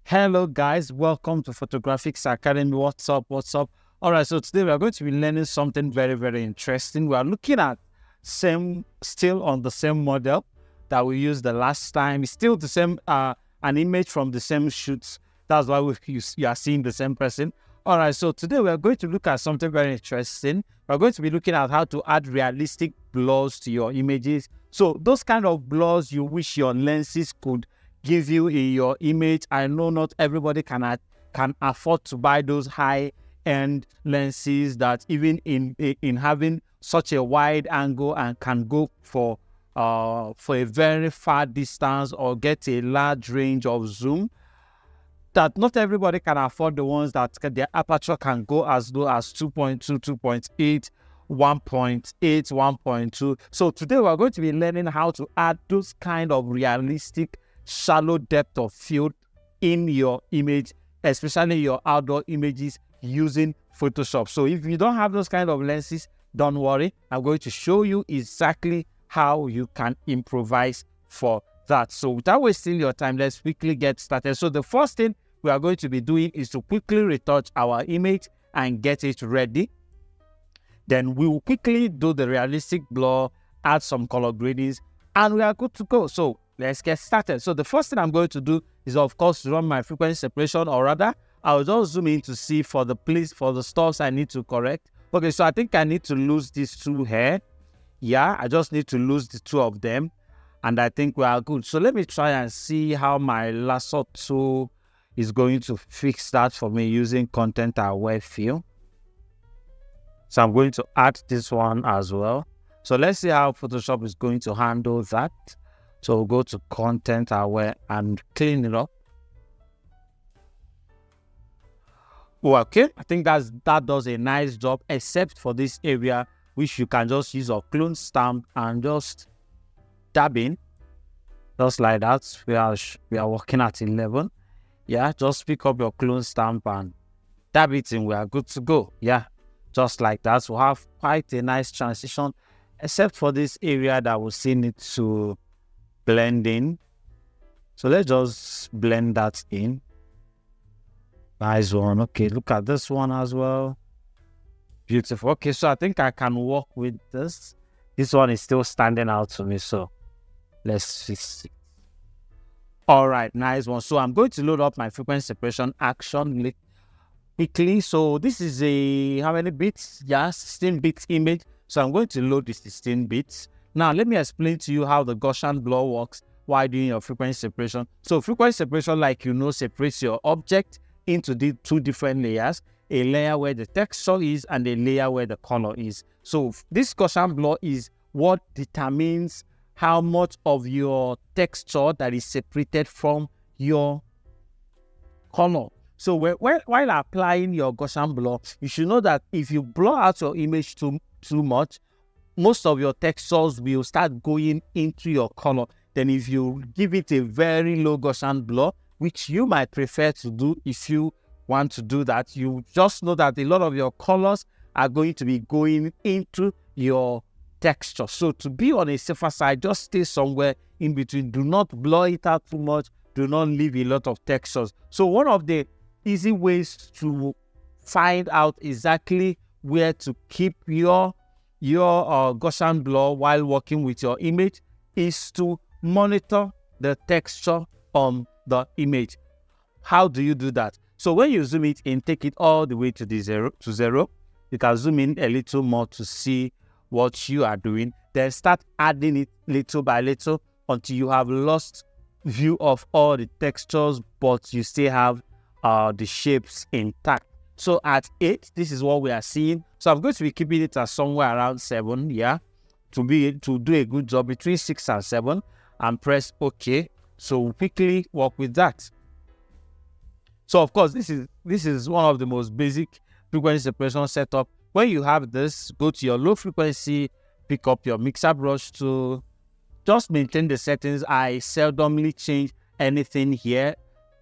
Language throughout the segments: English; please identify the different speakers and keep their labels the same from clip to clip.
Speaker 1: Hello guys, welcome to Photographics Academy. What's up? All right, so today we are going to be learning something very interesting. We are looking at still on the same model that we used the last time. It's still the same an image from the same shoots. That's why you are seeing the same person. All right, so today we are going to look at something very interesting. We're going to be looking at how to add realistic blurs to your images. So those kind of blurs you wish your lenses could give you in your image. I know not everybody can afford to buy those high-end lenses that even in having such a wide angle and can go for a very far distance or get a large range of zoom, that not everybody can afford the ones that their aperture can go as low as 2.2, 2.8, 1.8, 1.2. So today we're going to be learning how to add those kind of realistic shallow depth of field in your image, especially your outdoor images using Photoshop. So if you don't have those kind of lenses, don't worry. I'm going to show you exactly how you can improvise for that. So without wasting your time, let's quickly get started. So the first thing we are going to be doing is to quickly retouch our image and get it ready. Then we will quickly do the realistic blur, add some color gradings, and we are good to go. So let's get started. So the first thing I'm going to do is, of course, run my frequency separation, or rather, I'll just zoom in to see for the stuffs I need to correct. Okay, so I think I need to lose these two here. Yeah, I just need to lose the two of them, and I think we are good. So let me try and see how my lasso tool is going to fix that for me using content aware fill. So I'm going to add this one as well. So let's see how Photoshop is going to handle that. So we'll go to content aware and clean it up. Well, okay, I think that does a nice job, except for this area, which you can just use a clone stamp and just dab in, just like that. We are working at 11. Yeah, just pick up your clone stamp and dab it in. We are good to go. Yeah, just like that. So we'll have quite a nice transition, except for this area that we still need to blend in. So let's just blend that in. Nice one. Okay, look at this one as well. Beautiful. Okay, so I think I can work with this. This one is still standing out to me, so let's fix it. All right, nice one. So I'm going to load up my frequency separation action quickly. So this is a, how many bits? Yeah, 16 bits image. So I'm going to load the 16 bits. Now, let me explain to you how the Gaussian blur works while doing your frequency separation. So frequency separation, like you know, separates your object into the two different layers, a layer where the texture is and a layer where the color is. So this Gaussian blur is what determines how much of your texture that is separated from your color. So while applying your Gaussian blur, you should know that if you blur out your image too much, most of your textures will start going into your color. Then if you give it a very low Gaussian blur, which you might prefer to do if you want to do that, you just know that a lot of your colors are going to be going into your texture. So to be on a safer side, just stay somewhere in between. Do not blur it out too much. Do not leave a lot of textures. So one of the easy ways to find out exactly where to keep your Gaussian blur while working with your image is to monitor the texture on the image. How do you do that? So when you zoom it in, take it all the way to the zero. You can zoom in a little more to see what you are doing. Then start adding it little by little until you have lost view of all the textures, but you still have the shapes intact. So at 8, this is what we are seeing. So I'm going to be keeping it at somewhere around 7, yeah, to do a good job between 6 and 7, and press OK. So we'll quickly work with that. So of course, this is one of the most basic frequency separation setup. When you have this, go to your low frequency, pick up your mixer brush tool, just maintain the settings. I seldomly change anything here.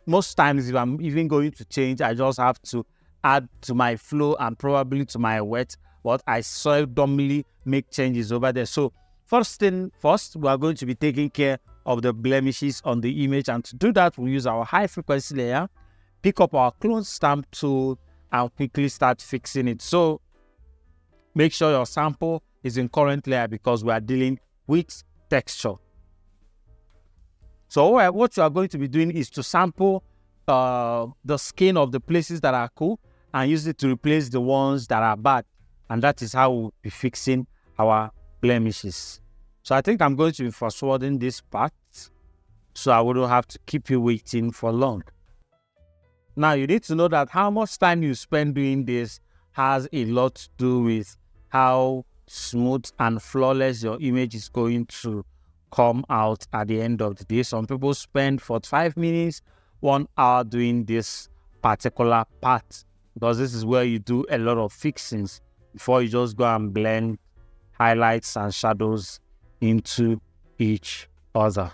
Speaker 1: Most times, if I'm even going to change, I just have to add to my flow and probably to my wet, but I seldomly make changes over there. So first thing first, we are going to be taking care of the blemishes on the image. And to do that, we'll use our high frequency layer, pick up our clone stamp tool, and quickly start fixing it. So make sure your sample is in current layer because we are dealing with texture. So what you are going to be doing is to sample the skin of the places that are cool and use it to replace the ones that are bad. And that is how we'll be fixing our blemishes. So I think I'm going to be fast forwarding this part so I wouldn't have to keep you waiting for long. Now you need to know that how much time you spend doing this has a lot to do with how smooth and flawless your image is going to come out at the end of the day. Some people spend 45 minutes, 1 hour doing this particular part because this is where you do a lot of fixings before you just go and blend highlights and shadows into each other.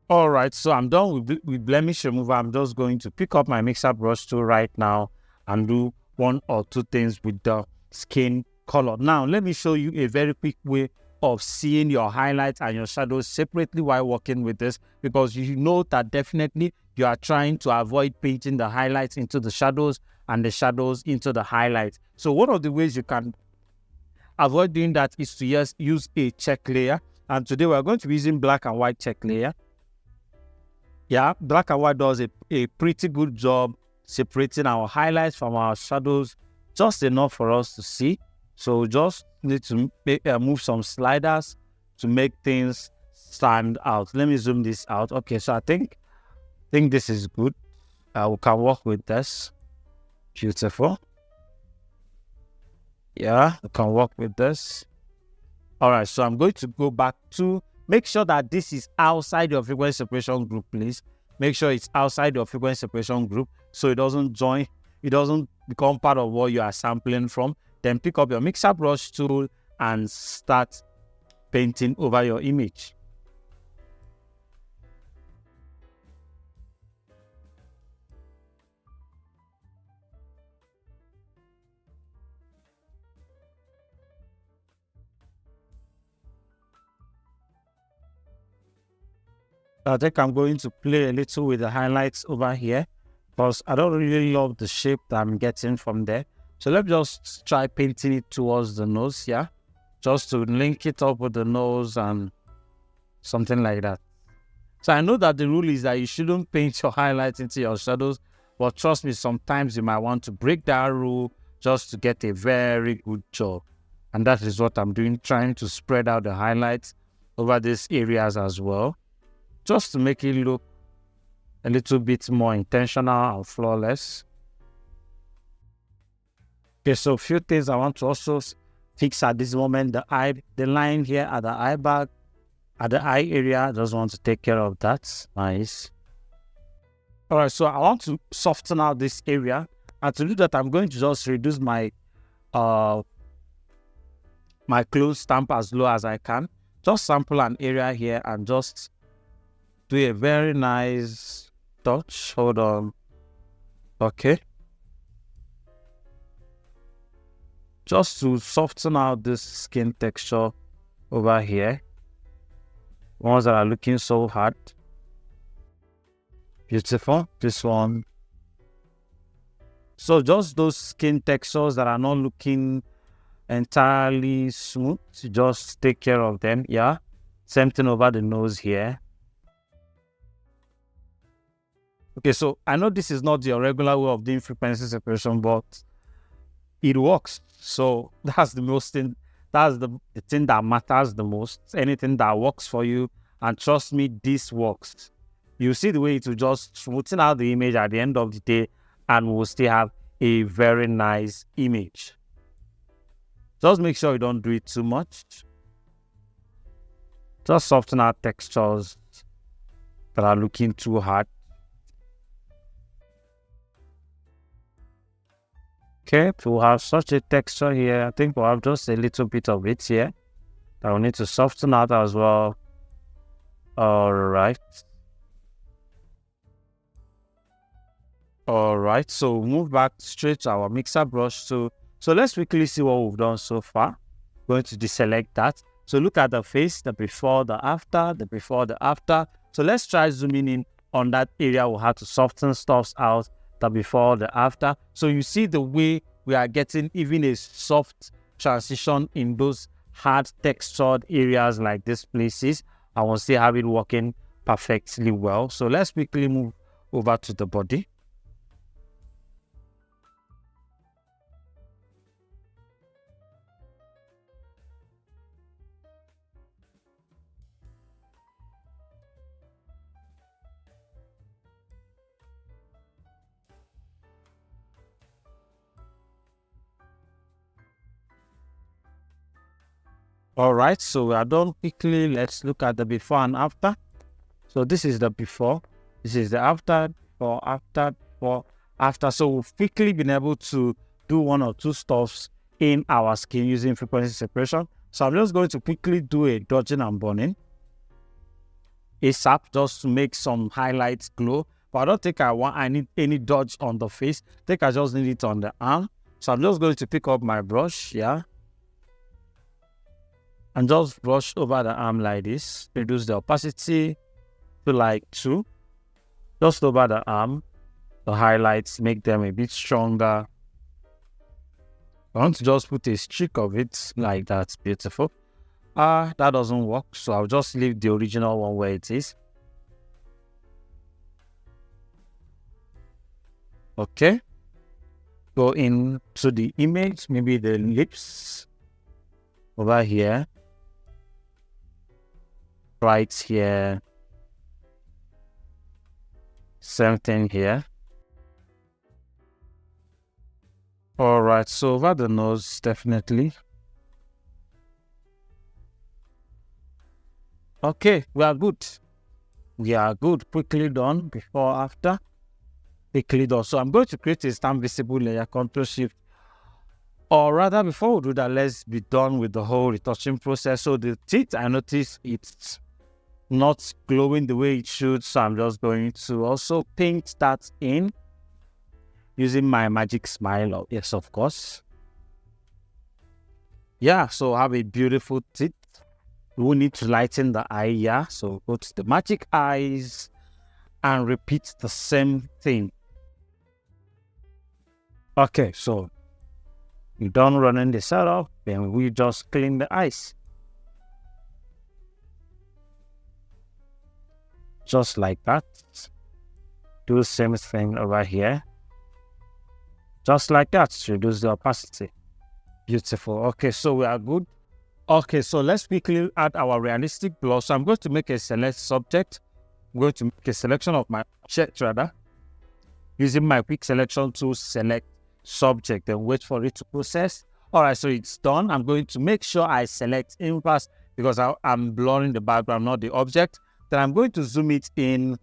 Speaker 1: All right, so I'm done with blemish remover. I'm just going to pick up my mixer brush tool right now and do 1 or 2 things with the skin color. Now, let me show you a very quick way of seeing your highlights and your shadows separately while working with this, because you know that definitely you are trying to avoid painting the highlights into the shadows and the shadows into the highlights. So one of the ways you can avoid doing that is to just use a check layer. And today we're going to be using black and white check layer. Yeah, black and white does a pretty good job separating our highlights from our shadows, just enough for us to see. So just need to move some sliders to make things stand out. Let me zoom this out. Okay, so I think this is good. We can work with this. Beautiful. Yeah, we can work with this. All right, so I'm going to go back to make sure that this is outside your frequency separation group, please. Make sure it's outside your frequency separation group so it doesn't join, it doesn't become part of what you are sampling from. Then pick up your mixer brush tool and start painting over your image. I think I'm going to play a little with the highlights over here because I don't really love the shape that I'm getting from there. So let's just try painting it towards the nose, yeah? Just to link it up with the nose and something like that. So I know that the rule is that you shouldn't paint your highlights into your shadows, but trust me, sometimes you might want to break that rule just to get a very good job. And that is what I'm doing, trying to spread out the highlights over these areas as well, just to make it look a little bit more intentional and flawless. Okay, so a few things I want to also fix at this moment. The line here at the eye bag, at the eye area, I just want to take care of that. Nice. All right, so I want to soften out this area. And to do that, I'm going to just reduce my my clone stamp as low as I can. Just sample an area here and just do a very nice touch. Hold on. Okay. Just to soften out this skin texture over here. Ones that are looking so hard. Beautiful. This one. So just those skin textures that are not looking entirely smooth, just take care of them. Yeah. Same thing over the nose here. Okay, so I know this is not your regular way of doing frequency separation, but it works. So that's the most thing. That's the thing that matters the most. Anything that works for you, and trust me, this works. You see the way it will just smoothen out the image at the end of the day, and we'll still have a very nice image. Just make sure you don't do it too much. Just soften out textures that are looking too hard. Okay, we'll have such a texture here. I think we'll have just a little bit of it here that we'll need to soften out as well. All right. All right, so move back straight to our mixer brush. So let's quickly see what we've done so far. Going to deselect that. So look at the face, the before, the after, the before, the after. So let's try zooming in on that area. We'll have to soften stuff out, the before, the after. So you see the way we are getting even a soft transition in those hard textured areas like these places. I will still have it working perfectly well. So let's quickly move over to the body. All right, so we are done quickly. Let's look at the before and after. So this is the before, this is the after, before, after, before, after. So we've quickly been able to do one or two stuffs in our skin using frequency separation. So I'm just going to quickly do a dodging and burning ASAP just to make some highlights glow. But I don't think I need any dodge on the face. I think I just need it on the arm. So I'm just going to pick up my brush, and just brush over the arm like this. Reduce the opacity to like 2. Just over the arm. The highlights, make them a bit stronger. I want to just put a streak of it like that. Beautiful. That doesn't work, so I'll just leave the original one where it is. Okay. Go into the image, maybe the lips over here. Right here. Same thing here. All right, so over the nose, definitely. Okay, we are good. We are good. Quickly done. Before, after. Quickly done. So I'm going to create a stamp visible layer, Control Shift. Or rather, before we do that, let's be done with the whole retouching process. So the teeth, I notice it's not glowing the way it should. So I'm just going to also paint that in using my magic smile. Oh, yes, of course. Yeah, so have a beautiful teeth. We will need to lighten the eye, so go to the magic eyes and repeat the same thing. Okay, so you're done running the setup, then we just clean the eyes. Just like that. Do the same thing over here. Just like that, reduce the opacity. Beautiful. Okay, so we are good. Okay, so let's quickly add our realistic blush. So I'm going to make a select subject. I'm going to make a selection of my object rather. Using my quick selection to select subject and wait for it to process. All right, so it's done. I'm going to make sure I select impasse because I'm blurring the background, not the object. Then I'm going to zoom it in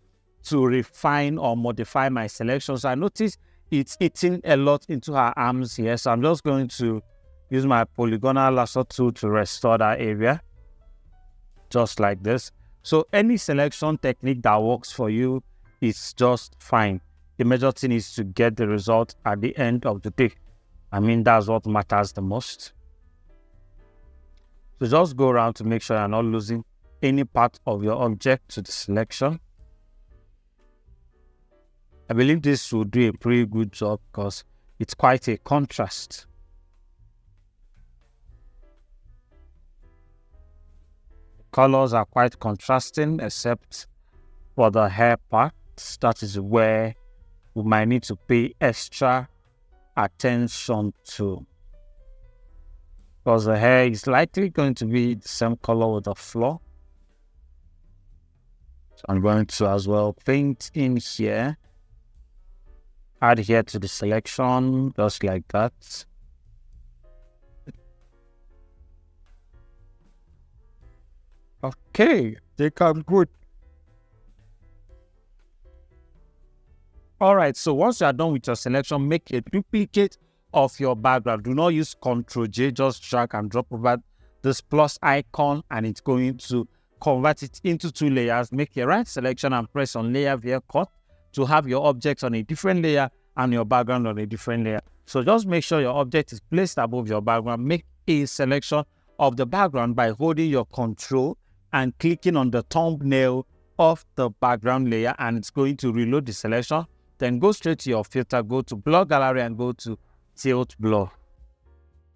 Speaker 1: to refine or modify my selection. So I notice it's eating a lot into her arms here. So I'm just going to use my polygonal lasso tool to restore that area. Just like this. So any selection technique that works for you is just fine. The major thing is to get the result at the end of the day. I mean, that's what matters the most. So just go around to make sure you're not losing any part of your object to the selection. I believe this will do a pretty good job because it's quite a contrast. Colors are quite contrasting except for the hair part. That is where we might need to pay extra attention to, because the hair is likely going to be the same color with the floor. So I'm going to as well paint in here, add here to the selection, just like that. Okay, they come good. All right, so once you are done with your selection, make a duplicate of your background. Do not use Ctrl+J, just drag and drop over this plus icon and it's going to convert it into 2 layers. Make a right selection and press on layer via cut. to have your object on a different layer and your background on a different layer. So just make sure your object is placed above your background. Make a selection of the background by holding your control and clicking on the thumbnail of the background layer, and it's going to reload the selection. Then go straight to your filter, go to blur gallery and go to tilt blur.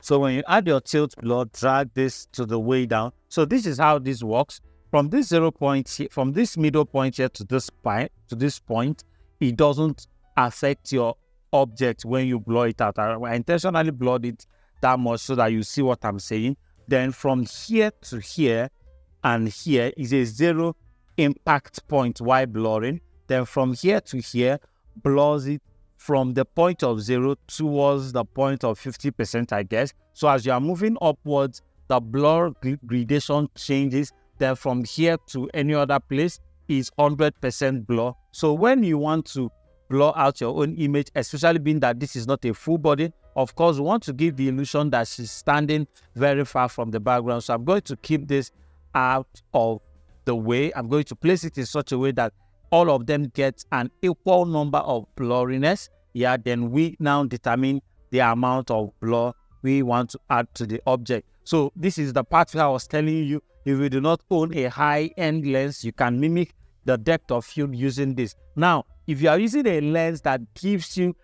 Speaker 1: So when you add your tilt blur, drag this to the way down. So this is how this works. From this 0 point here, from this middle point here to this point, it doesn't affect your object when you blur it out. I intentionally blurred it that much so that you see what I'm saying. Then from here to here and here is a 0 impact point while blurring. Then from here to here, blurs it from the point of 0 towards the point of 50%, I guess. So as you are moving upwards, the blur gradation changes. Then from here to any other place is 100% blur. So when you want to blur out your own image, especially being that this is not a full body, of course, we want to give the illusion that she's standing very far from the background. So I'm going to keep this out of the way. I'm going to place it in such a way that all of them get an equal number of blurriness. Yeah, then we now determine the amount of blur we want to add to the object. So this is the part where I was telling you, if you do not own a high-end lens, you can mimic the depth of field using this. Now, if you are using a lens that gives you,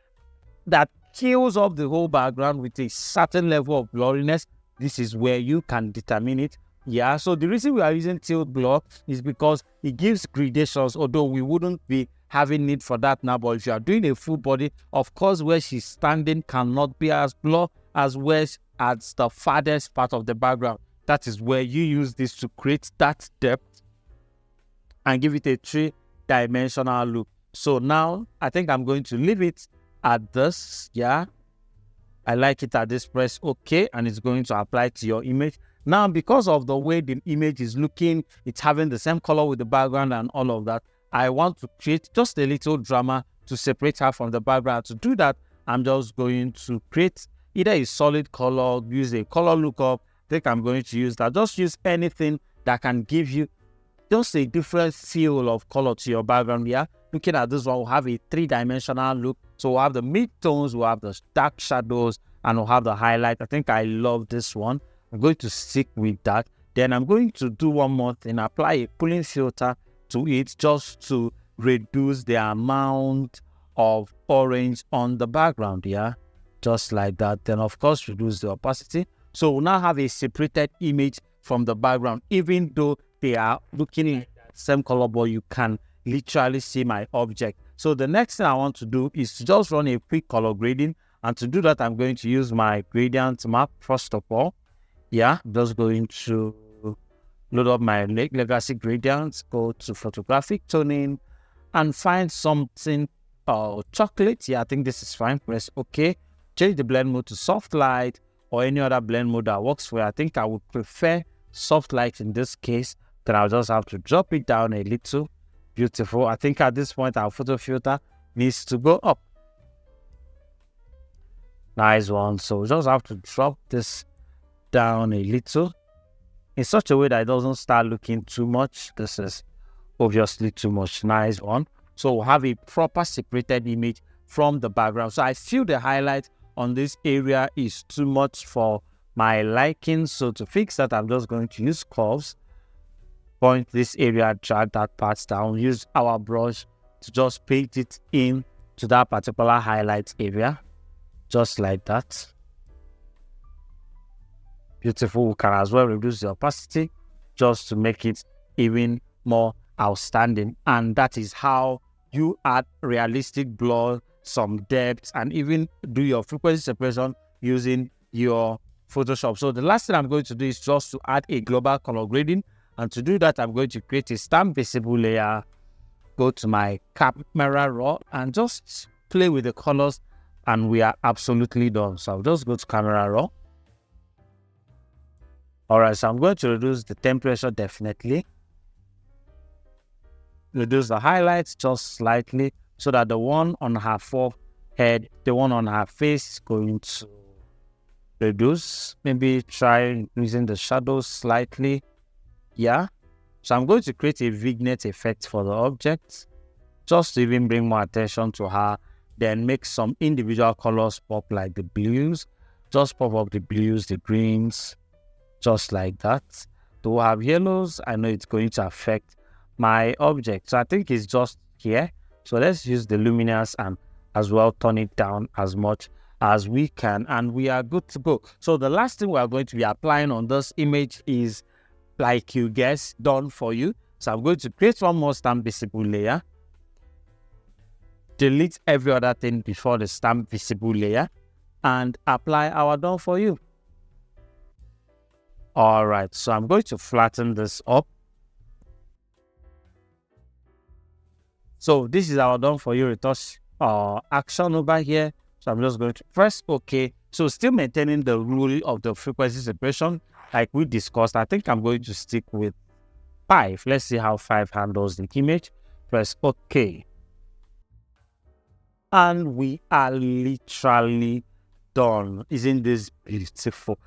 Speaker 1: that kills off the whole background with a certain level of blurriness, this is where you can determine it. Yeah, so the reason we are using tilt blur is because it gives gradations, although we wouldn't be having need for that now. But if you are doing a full body, of course, where she's standing cannot be as blur as where as the farthest part of the background. That is where you use this to create that depth and give it a 3-dimensional look. So now I think I'm going to leave it at this. Yeah, I like it at this. Press OK, and it's going to apply to your image. Now, because of the way the image is looking, it's having the same color with the background and all of that, I want to create just a little drama to separate her from the background. To do that, I'm just going to create either a solid color, use a color lookup. I think I'm going to use that. Just use anything that can give you just a different feel of color to your background. Yeah, looking at this one, we'll have a 3-dimensional look. So we'll have the mid-tones, we'll have the dark shadows, and we'll have the highlight. I think I love this one. I'm going to stick with that. Then I'm going to do one more thing, apply a pulling filter to it just to reduce the amount of orange on the background. Yeah, just like that. Then of course reduce the opacity. So we'll now have a separated image from the background, even though they are looking at the same color, but you can literally see my object. So the next thing I want to do is to just run a quick color grading. And to do that, I'm going to use my gradient map first of all. Yeah, I'm just going to load up my legacy gradients, go to photographic toning, and find something chocolate. Yeah, I think this is fine. Press OK. Change the blend mode to soft light or any other blend mode that works for you. I think I would prefer soft light in this case. Then I'll just have to drop it down a little. Beautiful. I think at this point our photo filter needs to go up. Nice one. So we just have to drop this down a little in such a way that it doesn't start looking too much. This is obviously too much. Nice one. So we'll have a proper separated image from the background. So I feel the highlight on this area is too much for my liking. So to fix that, I'm just going to use curves, point this area, drag that part down, use our brush to just paint it in to that particular highlight area, just like that. Beautiful. We can as well reduce the opacity just to make it even more outstanding. And that is how you add realistic blur, some depth, and even do your frequency separation using your Photoshop. So the last thing I'm going to do is just to add a global color grading. And to do that, I'm going to create a stamp visible layer, go to my camera raw, and just play with the colors, and we are absolutely done. So I'll just go to camera raw. Alright, so I'm going to reduce the temperature definitely. Reduce the highlights just slightly so that the one on her forehead, the one on her face is going to reduce. Maybe try using the shadows slightly. Yeah. So I'm going to create a vignette effect for the object. just to even bring more attention to her. Then make some individual colors pop, like the blues. Just pop up the blues, the greens, just like that. To have yellows, I know it's going to affect my object. So I think it's just here. So let's use the luminance and as well turn it down as much as we can, and we are good to go. So the last thing we are going to be applying on this image is, like you guessed, done for you. So I'm going to create one more stamp visible layer, delete every other thing before the stamp visible layer, and apply our done for you. All right, so I'm going to flatten this up. So this is our done for you retouch action over here. So I'm just going to press OK. So still maintaining the rule of the frequency separation like we discussed. I think I'm going to stick with 5. Let's see how 5 handles the image. Press OK. And we are literally done. Isn't this beautiful?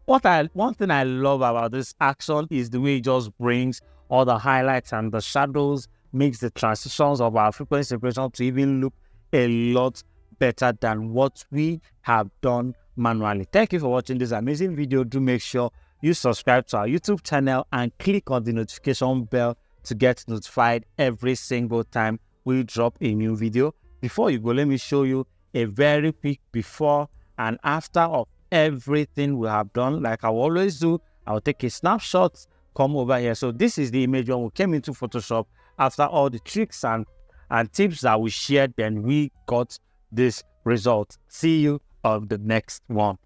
Speaker 1: One thing I love about this action is the way it just brings all the highlights and the shadows, makes the transitions of our frequency separation to even look a lot better than what we have done manually. Thank you for watching this amazing video. Do make sure you subscribe to our YouTube channel and click on the notification bell to get notified every single time we drop a new video. Before you go, let me show you a very quick before and after of everything we have done. Like I always do, I'll take a snapshot, come over here. So this is the image when we came into Photoshop. After all the tricks and tips that we shared, then we got this result. See you on the next one.